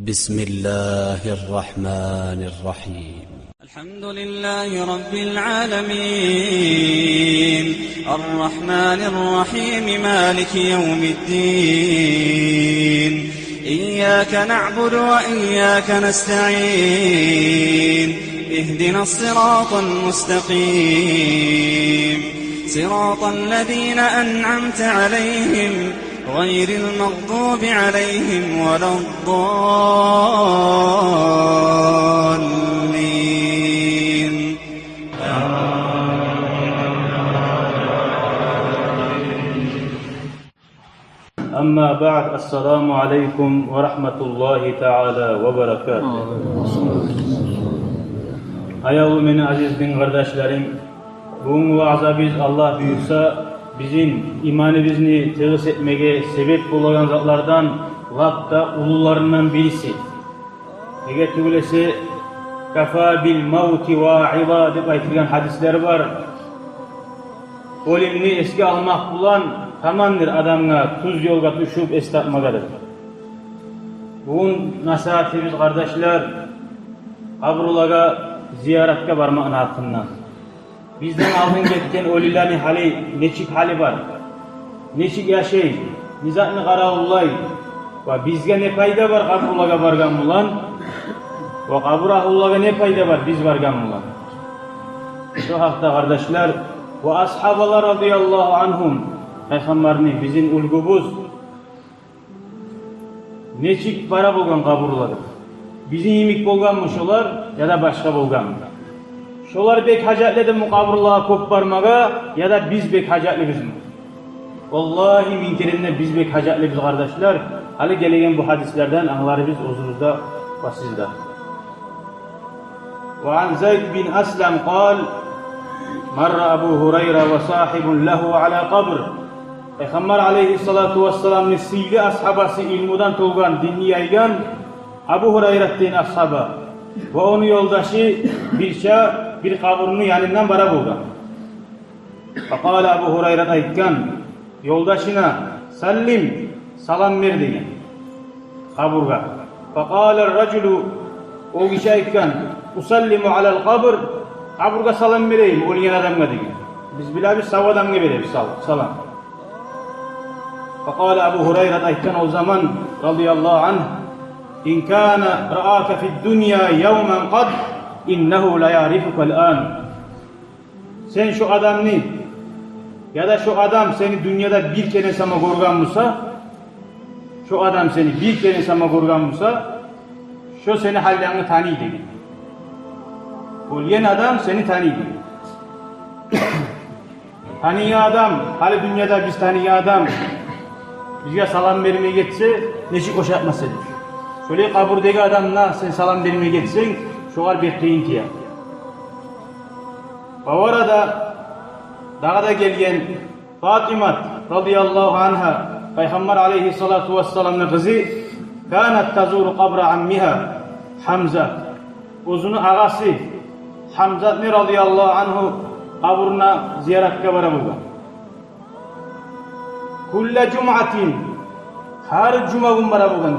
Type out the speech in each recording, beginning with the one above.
بسم الله الرحمن الرحيم الحمد لله رب العالمين الرحمن الرحيم مالك يوم الدين إياك نعبد وإياك نستعين اهدنا الصراط المستقيم صراط الذين أنعمت عليهم غير المغضوب عليهم ولا الضالين أما بعد السلام عليكم ورحمة الله تعالى وبركاته. Ayağı meni aziz din kardeşlerim, bugün vaazda biz Allah buyursa bizim imanimizni tığız etmege sebep bulagan zatlardan lapta ulularından birisi. Eğer tügülese kafa bil mauti va'iza dep aytılgan hadisler var. Ölümni eski almak bulan tamandır adamga tuz yolga düşüp es tapmagadır. Bugün nasihatimiz kardeşler kaburlarga ziyaretke barmağın hakkından. Bizden aldın ketken ölülerin hali, neçik hali var. Neçik yaşayın, nizatını qaraullay. Ve bizge ne payda var kaburlarga bargan bulan. Ve kabur ahullarga ne payda var biz bargan bulan. Şu hafta kardeşler ve ashabalar radıyallahu anhum Peygamberini bizim ulgubuz neçik bara bolgan kaburları. Bizim imik bolganmış olar ya da başka bolgan. Şolar bek hacatlı mu kaburluğa kop barmaga ya da biz bek hacatlı bizim. Vallahi minkerinde biz bek hacatlı biz kardeşler. Hali gelegen bu hadislerden anları biz uzunuzda basizda. Ve an Zeyd bin Aslem kal marra Abu Hurayra ve sahibun lehu ala kabr. Peygamber aleyhissalatu vesselam'ın sivli ashabası ilmudan tolgan dinni yaygan Abu Hurayrat'ın ashaba ve onun yoldaşı bir kaburunun yanından bara bulgan. Fakale Abu Hurayrat aytkan yoldaşına sallim salam ver degan kaburga. Fakale raculu o kişi aytkan usallimu alal kabr kaburga salam vereyim ölgen adamga degan. Biz bilabbiz sağ adamga beremiz salam. Fakale Abu Hurayrat aytkan o zaman radıyallahu anh İn kana ra'aka fid dunya yawman qad innehu la ya'rifuka al'an. Sen şu adamını ya da şu adam seni dünyada bir kere sama görgen bulsa, şu adam seni bir kere sama görgen bulsa, şu seni hallerini tanıydı. Ölgen adam seni tanıydı. Tanıyan adam, hali dünyada biz tanıyan adam bizge salam vermeye geçse neçik hoş yapmasa diyor. Şöyle kaburdaki adamla sen salam vermeye geçsen şoğar bekleyin ki ya. Ve orada dağda gelgen Fatıma radıyallahu anha Peygamber aleyhissalatu vesselam'ın kızı kanat tazuru kabra ammiha Hamza. Uzunu ağası Hamza radıyallahu anhu kaburuna ziyaretka bara bulgan. Kulla cum'atin her cuma gün bara bulgan.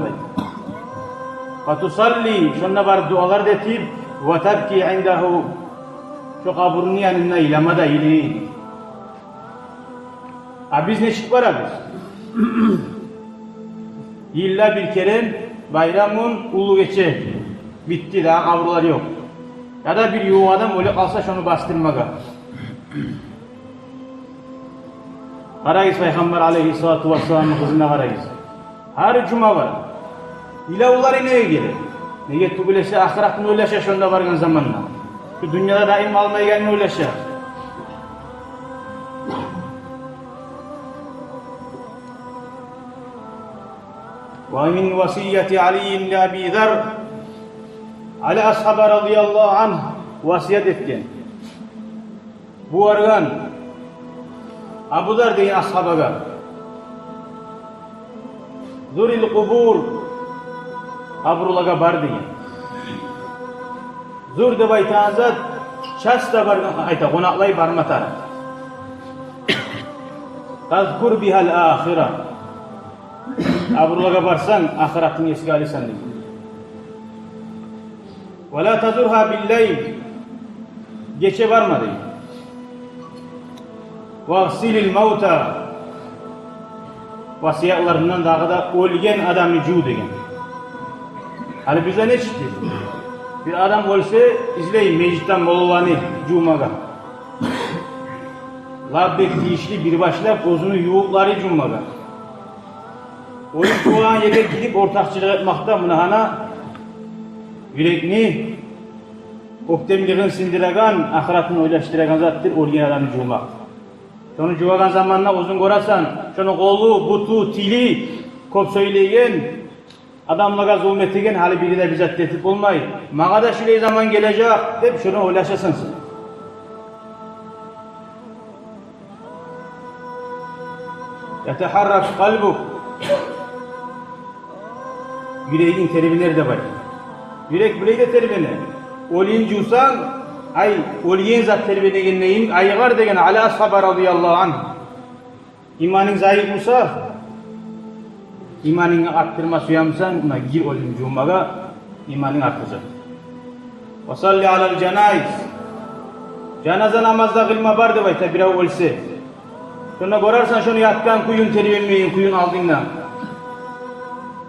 Fatusalli şonna bar dualar detip ve tabki indahu şu kaburun yanında ilamada ili. Biz ne çık var biz? İlla bir kere bayramın ulu geçe bitti daha kaburlar yok. Ya da bir yuva adam öyle kalsa şunu bastırmaga. Karayız Peygamber aleyhissalatu vesselam'ın kızına karayız. Her cuma var. İlavulları neye gelir? Neye tübülese ahiratını öleşe şunda vargan zamanla. Şu dünyada daim almaya gelme öleşe. Ve min vasiyyeti Ali'in li Abi Zer Ali ashaba radıyallahu anh vasiyet etken. Bu argan Abu Zer deyin ashabaga Zuril kubur kaburlarga bar degan. Zur deb aytgan zat chasta bargan ayta qo'noqlay barmatar. Tazkur bihal axira. Kaburlarga barsan ahiratni esga olasan degan. Ve la tazurha billeyl. Gece varma deyin. Vagsilil mauta. Vasiyatlarından dağı da ölgen adamı cu degen. Hali bize ne çıktı? Bir adam ölse izleyin mecitten mololani cumaga. Labbek dişli bir başla bozunu yuğukları cumaga. Oyun çoğan yere gidip ortakçılık etmekte mınahana yürekni oktemliğin sindiregan, ahiratını oylaştıragan zattır ölgen adamı cumak. Şunu cuvagan zamanla uzun korasan, şunu kolu, butu, tili kop söyleyen, adamlara zulmet egen hali biri de bize tehdit olmayı. Mağa da şöyle zaman gelecek deyip şunu oylaşasın sen. Yeteharrak kalbuk. Yüreğin terbi nerede var? Yürek bileyde terbini. Olin cusan, ay oliyen zat terbine genneyin aygar degen ala ashaba radıyallahu anh. İmanın zayıf olsa, imanını arttırma suyamsan, ona gir olin cumaga, imanın artacak. Ve salli alel cenaiz. Cenaze namazda kılma var da bayta bira olsa. Şuna görürsen şunu yatkan kuyun terbiyemeyin, kuyun aldığından.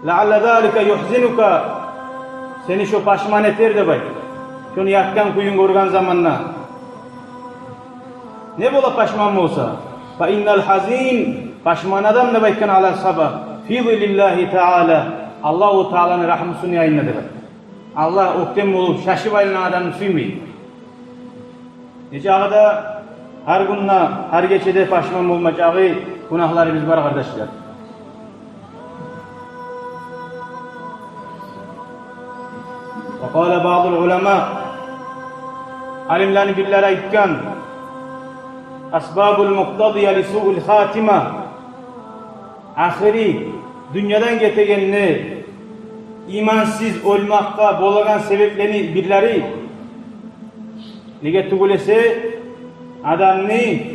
La'alla zâlike yuhzinuka. Seni şu paşman eter de bay. Şunu yatkan kuyun görgen zamanla. Ne bola paşman mı olsa? Fa innal hazin. Paşman adam ne bayken ala sabah. Fi zillillahi ta'ala. Allahu Teala'nın rahmısını yayınladı. Allah oktem olup şaşı bayılan adamı suymayın. Nece ağada her günna, her geçede paşman olmacağı günahları biz var kardeşler. وقال بعض العلماء alimlerin birileri aytkan asbabul muqtadiye li su'ul hatima ahiri dünyadan getegenini imansız olmakta bolagan sebeplerini birileri nege tugulese adamni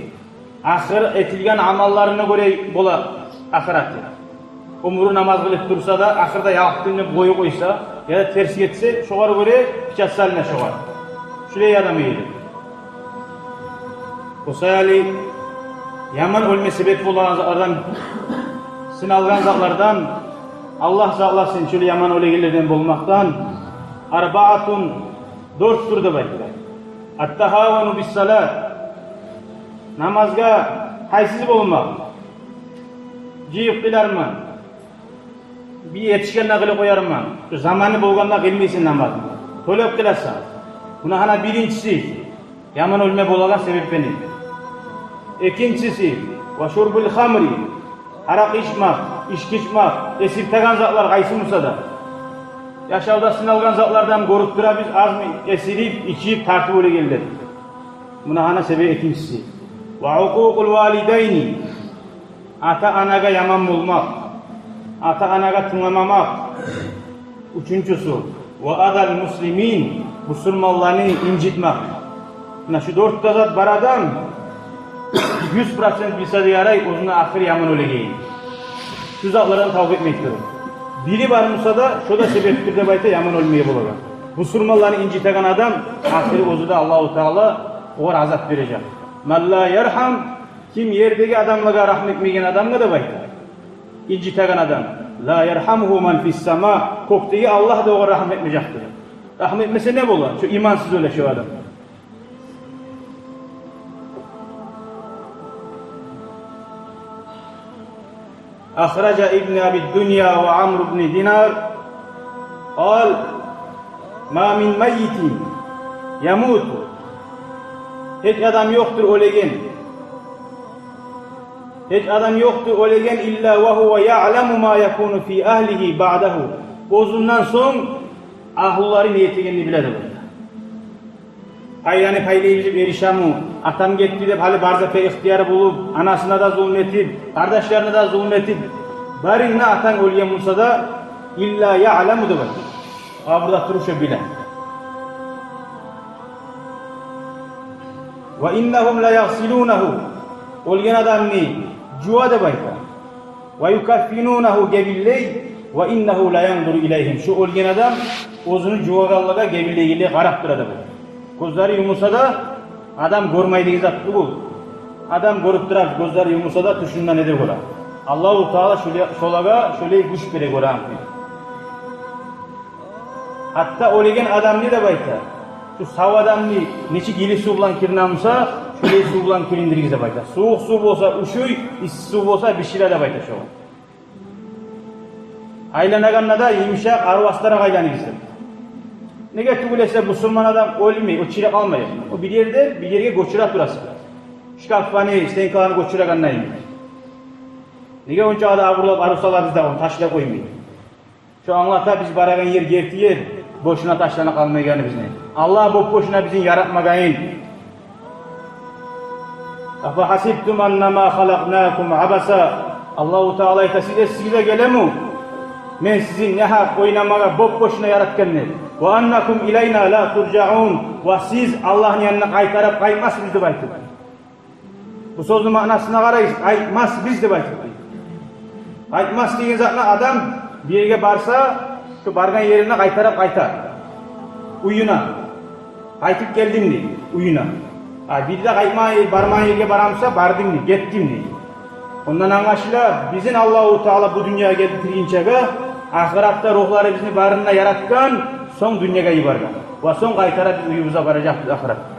ahir etilgen amallarına göre bola ahiratı. Umuru namaz kılıp dursa da ahirde yaptığını boyu koysa ya da tersi getse şoğar göre piçatsaline şoğar. Şuraya adam eğilir. O sayali yaman ölme sebep olan zatlardan sınalgan zatlardan Allah sağlasın şöyle yaman ölegelerden bulmaktan arbaatun dört türde var. At-tahavunu bis salat namazga haysiz bulunmak. Ciyip kılarman. Bir yetişken nakili koyarman. Şu zamanı bulganda kılmayısın namazını. Tolep kılarsan. Buna hana birincisi yaman ölme bulagan sebep beni. İkincisi ve şurbul hamri harak içmek, içki içmek, esir tegan zatlar kaysı musa da. Yaşavda sınalgan zatlardan korup dura biz az mı esirip, içip, tartıp öyle geldi. Buna hana sebep ikincisi. Ve hukukul valideyni ata anaga yaman bulmak, ata anaga tınlamamak. Üçüncüsü ve adal muslimin Müslümanlarını incitmek. Şu dört zat var adam 100% bilse de yaray uzuna ahir yaman öyle geyin. Şu zatlardan tavuk etmektir. Biri var Musa da şu da sebeptir de bayta yaman ölmeye bulaga. Müslümanlarını inciten adam ahiri uzuda Allahu Teala oğur azap verecek. Men la yerham kim yerdeki adamlara rahmet etmeyen adamla da bayta. İnciten adam. La yerhamhu men fis sama. Koktaki Allah da oğur rahmet etmeyecektir. Rahmet etmese ne olur? Şu imansız öyle şu adam. Akhraca İbn Abi Dünya ve Amr ibn Dinar قال ما min meyyitin yamutu hiç adam yoktur ölegen hiç adam yoktur ölegen illa ve huve ya'lemu ma yakunu fi ahlihi ba'dahu bozundan son ahulları niyetigenini bilir. Hayranı paylayıcı erişamı, atam gitti de hali barzafe ihtiyarı bulup, anasına da zulmetip, kardeşlerine de zulmetip, bari ne atan ölgen olsa da illa ya'lemu da var. Burada duruşu bile. Ve innehum la yaghsilunehu ölgen adam ni, cuva da bayta. Ve yukaffinunehu gebilley, Ve innehu la yanzuru ileyhim. Şu ölgen adam o'zini juvaganlığa gebile qarab turadi bu. Ko'zlari yumulsa da adam görmeydiği zat bu. Adam görüp turar, ko'zlari yumulsa da tushundan ede ko'ra. Allahu Taala şolaga şöyle güç bere ko'ran. Hatta ölgen adamni da bayta. Şu sav adamni neçi gili suv bilan kirnamsa, şöyle suv bilan kirindirgize bayta. Soğuk suv bolsa uşuy, issiq suv bolsa bishira da bayta şo. Aylanaganda da yumshaq arvastara aylanigizdi. Nega tugulese musulmon adam o'lmay, o chira qalmaydi. O bir yerga go'chirab turasi. Shkafani, stenkani go'chiragandan keyin. Nega oncha da ag'urlab arusalar bizda onu tashlab qo'ymaydi. Şu anlata biz baragan yer gerti yer, boşuna tashlana qalmaygani bizni. Allah bu boşuna bizni yaratmagayn. Afa hasibtum annama khalaqnakum abasa. Allahu Taala aytasiz, sizga gelemu? Men sizni ne haq oynamaga boşuna yaratganman. Ve annakum ilayna la turja'un. Ve siz Allah'ın yanına qaytarıp qaytmasınız deb aytdi. Bu sözün ma'nosini qaraysiz, aytmas biz deb aytdi. Aytmas degan zatni adam bir yerga barsa, şu bargan yerine qaytarıp qaytar. Uyuna. Qaytib keldim deydi, uyuna. Bir de qaytmay barman yerga baramsa, bardim deydi, ketdim deydi. Ondan anlaşıla bizin Allahu Taala bu dünyaya keltirginchega ahiratda ruhları bizni barına yaratgan, son dünyaya yuborgan. Va son qaytarib uyimizga borajaqmiz ahiratda.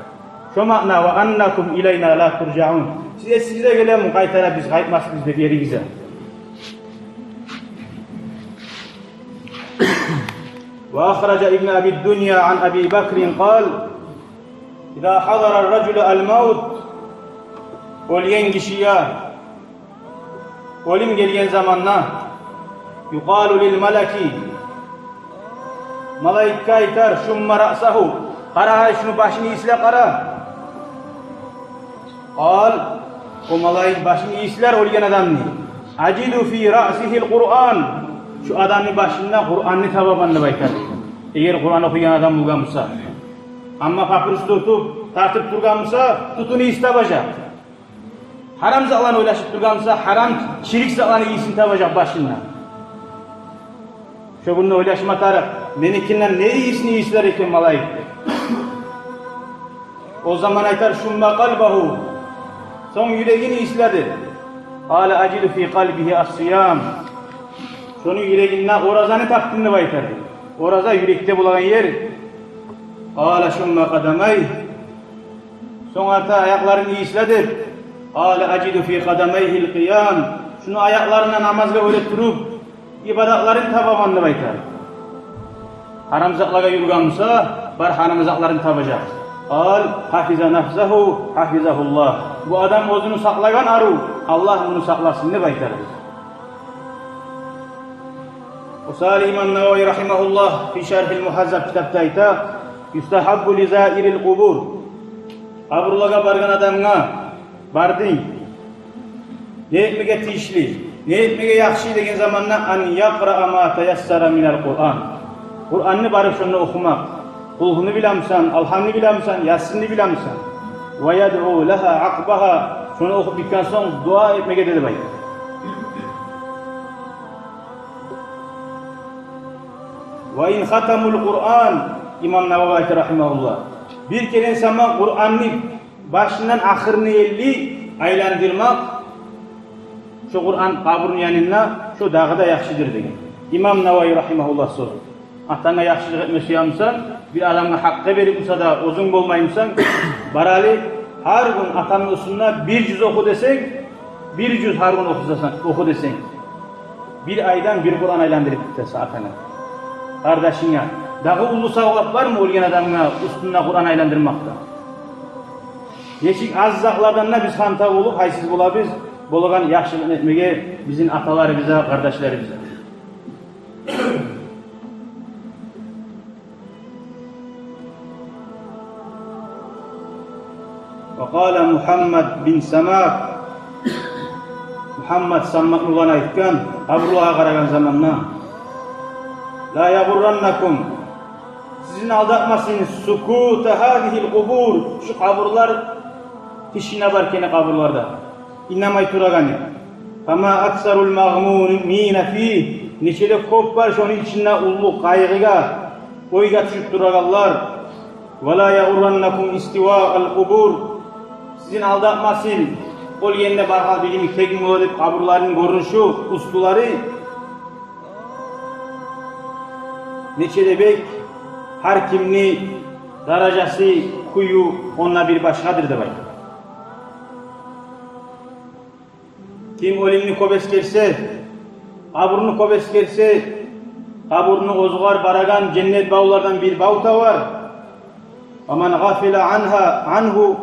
Şu ma'na va annakum ilayna la turja'un. Sizga kelamiz, qaytarib biz qaytmasmiz deb yeringize. وأخرج ابن أبي الدنيا عن أبي بكر قال إذا حضر الرجل الموت ölgen kişiye ölüm gelgen zamanla yuqalu lil malaki malaika aytar şumma ra'sahu qara şunu başını isle qara qal o malaik başını isler ölgen adamni acidu fi ra'sihi al-Qur'an şu adamın başında Kur'an'ı tababanını baytar. Eğer Kur'an okuyan adam bulganmasa, ama papyrus tutup tartıp turganmasa, tutunu istabacak. Haram zaqlan oylaşıp turganmasa, haram şirik zaqlanı iyisin tabacak başında. Şu bunu oylaşma taraf, menikinden ne iyisini iyisiler eken malayık. O zaman aytar şumma kalbahu, son yüreğini isledi. Hala acidu fi kalbihi as-siyam. Sonu yüreğinden orazanı taptığını baytardı. Oraza yürekte bulagan yer. Âle şumma kadamay. Sonra da ayaklarını iyisledi. Âle acidu fi kadameyhil qiyam. Şunu ayaklarına namazga öyle durup ibadatların tabamanını baytardı. Haramzaqlarga yurganmasa, bar haramzaqlarını tabacak. Al hafiza nafsahu hafizahullah. Bu adam o'zini saqlagan aru, Allah onu saqlasin deb baytardı. Usal İmam Navavi rahimahullah fi şerhil muhazzab kitapta ayta yustahabbu li zairil qubur. Qabrlarga bargan adamga barding. Ne etmege tishli, ne etmege yaxshi degan zamonda an yaqra ma tayassara minal Qur'an. Qur'anni barib shuni o'qimak. Qulhuni bilamsan, alhamni bilamsan, yassinni bilamsan. Va yad'u laha aqbaha. Shuni o'qib bitgan so'ng duo etmege dedi bay. Ve in khatamul Kur'an İmam Navavi rahimahullah bir kere zaman Kur'an'ın başından ahırını elli aylandırmak şu Kur'an kabrın yanına şu dağda yaxşıdır degan. İmam Navavi rahimahullah so'z. Atanga yaxşılık etmeseyamsan bir adamga hakkı verip olsa da uzun bolmayımsan barali her gün atanın üstüne 100 oku desek 100 her gün oku desek bir aydan bir Kur'an aylandırıp gitse atana. Kardeşine, dağı ulu savap var mı ölgen adamına üstüne Kur'an aylandırmakta? Neçik az zaqlardan biz hanta olup, haysiz bulabız, bolagan yaxşılık etmege bizim ataları bize, kardeşleri bize. وقال Muhammed bin Samak Muhammed Samak ulan aytkan, Abrullah'a qaragan zamanna La yagurrannakum sizin aldatmasınız sukuta hadihil kubur şu kaburlar işine barkene kaburlarda inamay turagani ama aksarul mağmumine fi neçede kop var, şonun içinde ullu kaygıga, oyga düşüp duragallar. وَلَا يَغُرَّنَّكُمْ اِسْتِوَاءَ الْقُبُورِ Sizin aldatmasın, ol yerine barhal bilimi tekmin olup kaburların görünüşü, ustuları. Neçede bek, her kimni daracası, kuyu, onunla bir başkadır da var. Kim olimni kobes kerse, kaburunu kobes kerse, kaburunu ozgar baragan cennet bağlardan bir bağta var. Aman gafile anhu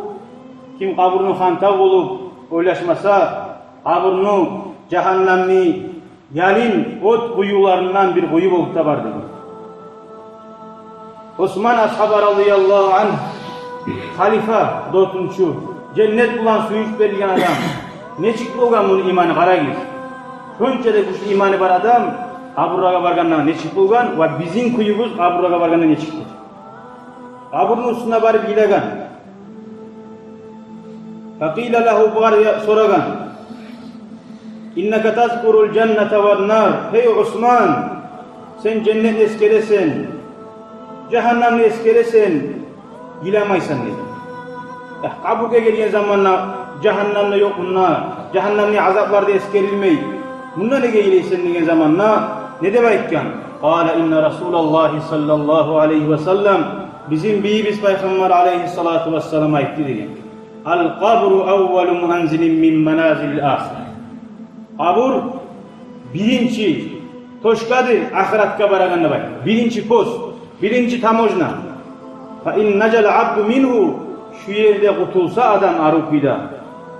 kim kaburunu hanta bulup oylaşmasa, kaburunu cehennemni yalin ot kuyularından bir kuyu bulup da var dedi. Osman ashabı radıyallahu anh halifa dotunçu cennet bulan suyu iç bergen adam ne çıktı olgan bunun imanı kara gir. Şunca da kuş imanı var adam kaburraga bargandan ne çıktı olgan ve bizim kuyumuz kaburraga bargandan ne çıktı. Kaburun üstüne barıp gilegan. Fakile lahu bar soragan. İnneke tazkurul cennete ve nar. Hey Osman, sen cennet eskeresen, cehennemle eskeresen, gilemaysan dedi. Kaburga gelgen zamanla cehennemle yok bunlar, cehennemle azaplarda eskerilmey. Bunlar ne geleysen degen zamanla ne demeyken? Kâle inne Resulallah sallallahu aleyhi ve sellem bizim biz Peygamber aleyhissalatu vesselam aytti degen. Al kabru evvelu manzilin min manazilil ahire. Kabur birinci toşkadır ahiretka baraganda bay. Birinci post, birinci tamojna. Fa in necel abdu minhu şu yerde kurtulsa adam arukida.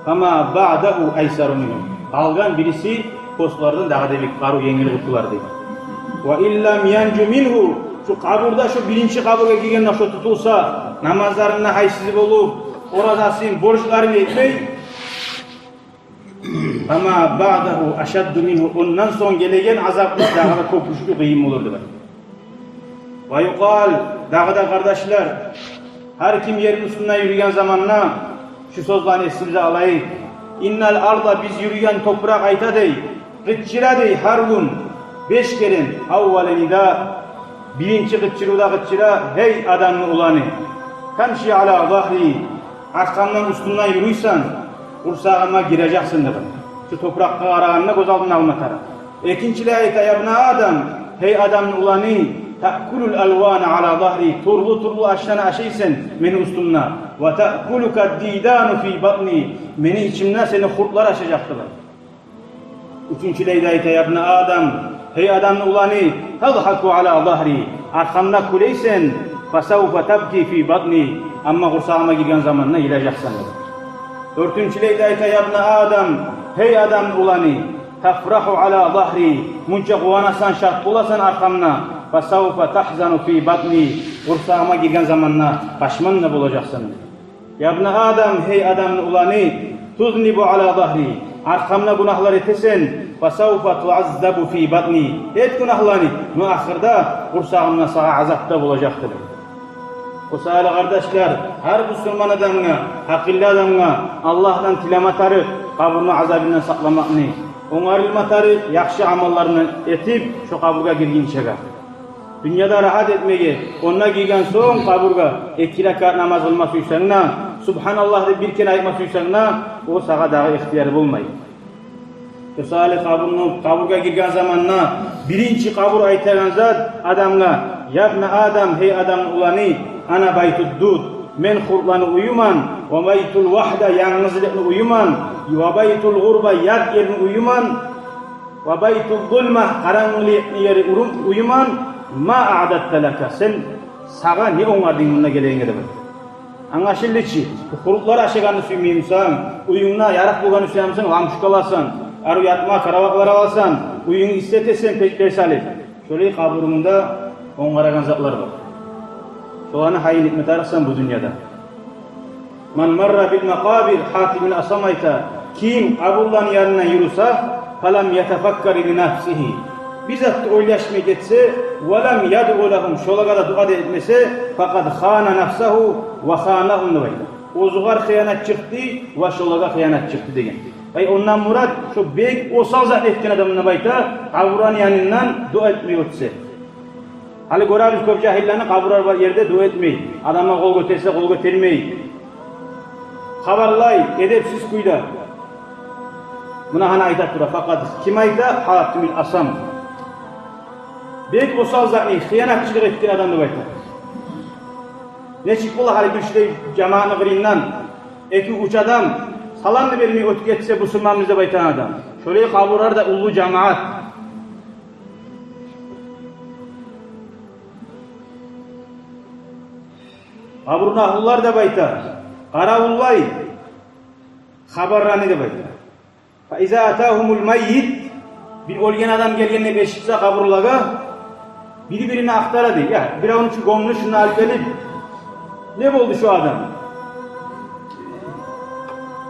Ama ba'dahu aysaru minhu. Kalgan birisi postlardan daha da bir karu yengil kurtular dedi. Ve illam yancu minhu şu kaburda şu birinci kaburga girgen şu tutulsa namazlarına haysiz olup oradasın borçlarını etmey. Ama ba'dahu aşaddu minhu ondan son gelegen azaplar daha da çok güçlü kıyım olurdu. Ve yukal daha da kardeşler her kim yerin üstünden yürüyen zamanla şu sözlerini esimize alayım. İnnal arda biz yürüyen toprak ayta dey. Gıtçıra dey her gün 5 kere avvalenida birinci gıtçıra hey adamın ulanı. Kamşi ala zahri arkamdan üstünden yürüysen kursağıma gireceksin dedi. Şu toprakta arağınına göz altına almatara. İkincili ayet ayabna adam hey adamın ulanı ta'kulul alvana ala zahri turlu aşağına aşıysen beni üstümden ve ta'kuluka didanu fi batni beni içimden seni kurtlar aşacaktılar. Üçüncü ayet ayabna adam hey adamın ulanı tadhaku ala zahri arkamda kuleysen fasavfa tabki fi batni ama kursağıma girgen zamanla ilacaksın dedi. Dördüncü ayet ayabna adam hey adamın ulanı tafrahu ala zahri munca kuvanasan şart bulasan arkamda fasavfa tahzanu fi batni kursağıma girgen zamanla paşmanla bulacaksın. Yabna adam hey adamın ulanı tuznibu ala zahri arkamda günahlar etesen fasavfa tuazzabu fi batni et günahlarını muahirda kursağımla sana azapta bulacaktır. O sayılı kardeşler her Müslüman adamına, hakilli adamına Allah'tan tilamatları kaburunu azabından saklamakını onarılmatarı yakşı amallarını etip şu kaburga girgin çeker. Dünyada rahat etmeye, onunla girgen son kaburga 2 rekat namaz olması üstüne, Subhanallah de bir kere ayıkması üstüne, o sağa daha ihtiyarı bulmayın. Kesale kaburga girgen zamanla birinci kabur aytagan zat adamla, yabna adam hey adam ulanı, ana baytud dud, men kurtlanı uyuman, ve baytul vahda yalnızlıklı uyuman, ve baytul gurba yat yerini uyuman, ve baytul zulma karanlık yeri uyuman, ma a'datta laka sen sağa ne onardın bununla geleğine de bak. Anlaşıldı ki kurtlar aşıganı süymeyimsen, uyumuna yarak bulganı süymeyimsen, lamşukalasan, arı yatma karavaklara alsan, uyunu istetesen peşali. Şöyle kaburumunda onaragan zatlar var. Şolanı hayin etme tarafsan bu dünyada. Man marra bil makabir Hatim al-Asamayta kim Abullah'ın yanına yürüse falam yetefakkar li nafsihi bizzat oylaşmaya getse velam yad'u lahum şolagada dua etmese fakat khana nafsahu ve khanahum nabay. O zugar hıyanat çıktı ve şolaga hıyanat çıktı degen. Ondan murad şu bek osal zat etken adamına bayta kaburan yanından dua etmeyi ötse. Hali görürüz köp cahillerni kaburar var yerde dua etmeyi. Adama kol götürse kol götürmeyi. Habarlay edepsiz kuyda. Buna hana aytat dura fakat kim ayta? Hatimil Asam. Bek osal zatni hıyanatçılık etken adamını bayta. Neçik bola hali güçlü cemaatini kırından eki uç adam salamını vermeyi ötük etse bu sırmamızda baytan adam. Şöyle kaburar da ulu cemaat. Kaburun ahullar da bayta. Karavullay habarrani da bayta. Fa iza atahumul mayyit bir olgen adam gelgenine beşikse kaburlaga birbirine aktaradı. Ya bir onun için gomlu şunu alıp gelip ne oldu şu adam?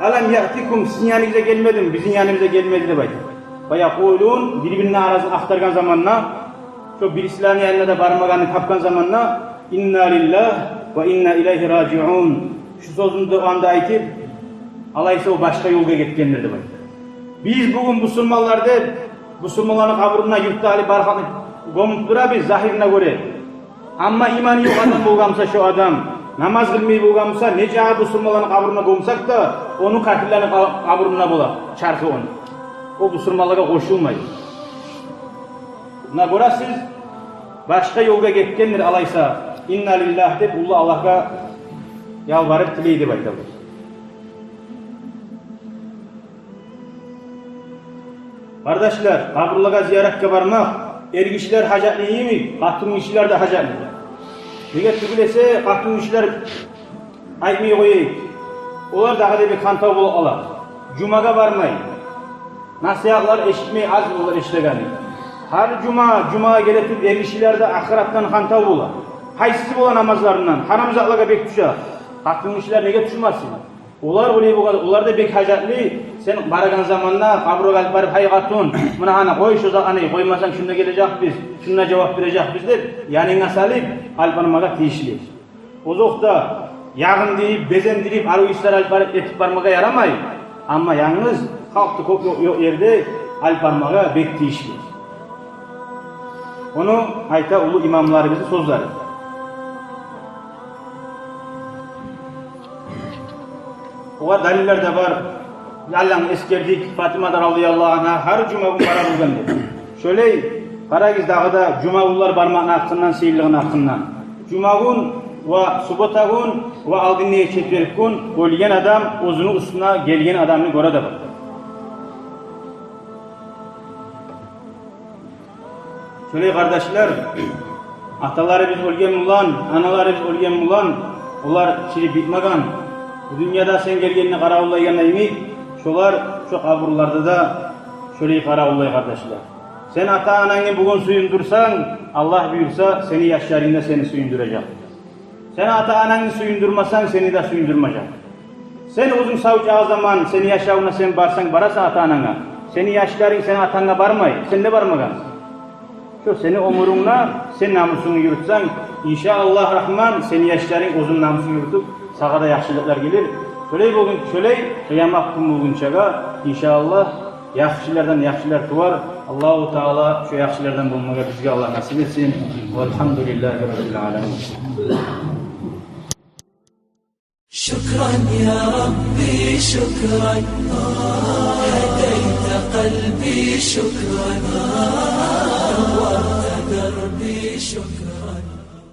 Alam ya'tikum sizin yanınıza gelmedi mi? Bizim yanımıza gelmedi de bayta. Fa yakulun birbirine arasını aktargan zamanla şu birisinin yanına da barmağını kapkan zamanla inna lillah ve inna ileyhi raciun. Şu sözünü o anda aytip alaysa o başka yolga gitkenlerdi bayta. Biz bugün Müslümanlarda Müslümanların kabrına yurtta alıp barxanı gomup durabız zahirine göre. Ama imanı yok adam bolgamsa şu adam namaz kılmayı bolgamsa nece Müslümanların kabrına gomsak da onun kafirlerin kabrına bola çarkı onu. O Müslümanlara koşulmayın. Buna göre siz başka yolga gitkenler alaysa inna lillah deb ulu Allah'a yalvarıp tileydi bayta. Kardeşler, kaburlaga ziyaretke barmak, ergişler hacatlı iyi mi? Katun kişiler de hacatlı. Eğer tübülese katun kişiler aytmayı koyayım. Onlar daha da bir kanta bulup alar. Cumaga barmayın. Nasihatlar eşitmeyi az olur eşitegani. Her cuma geletip ergişler de ahirattan kanta bulur. Haysisi bola namazlarından, haram zatlaga bek düşer. Katun kişiler nege düşmezsin? Onlar da bek hacatlı. Sen baragan zamanla kabroga alıp barıp hay katun, buna ana koy şu anayı koymasan şunda gelecek biz, şuna cevap verecek biz de yanına salıp alparmaga tiyişli. Ozokta yağın deyip, bezen deyip, arı işler alıp etip parmaga yaramay. Ama yalnız halkta yok yerde alparmaga bek tiyişli. Onu ayta ulu imamlarımızın sözleri. Oğa daliller de var. Allah'ın eskerdik Fatıma radıyallahu anh'a her cuma gün para bulgandı. Şöyle Karagiz dağıda cuma günler barmağın hakkından, seyirliğin hakkından. Cuma gün ve subota gün ve algınlığı çekverik gün ölgen adam uzunu üstüne gelgen adamını göre de var. Şöyle kardeşler, ataları biz ölgen mulan, anaları biz ölgen mulan, onlar çiri bitmagan. Bu dünyada sen gelgenini karavullaygan emi, şolar şu kaburlarda da şöyle karavulay kardeşler. Sen ata ananı bugün suyundursan, Allah buyursa seni yaşlarında seni suyunduracak. Sen ata ananı suyundurmasan seni de suyundurmayacak. Sen uzun savcağı zaman seni yaşavuna sen barsan barasa ata anana. Seni yaşların sen atana barmay, sen de barmagan. Şu seni omurunla sen namusunu yürütsen, inşallah Rahman seni yaşların uzun namusunu yürütüp sağa da yaxşılıklar gelir. Şöyle bugün şöyle kıyamet günü bulgunçaga inşallah yaxşılardan yaxşılar tuvar. Allahu Teala şu yaxşılardan bulmaga bizge Allah nasip etsin. Velhamdülillahi rabbil alamin. شكرا يا ربي شكرا هديت قلبي شكرا نورت دربي شكرا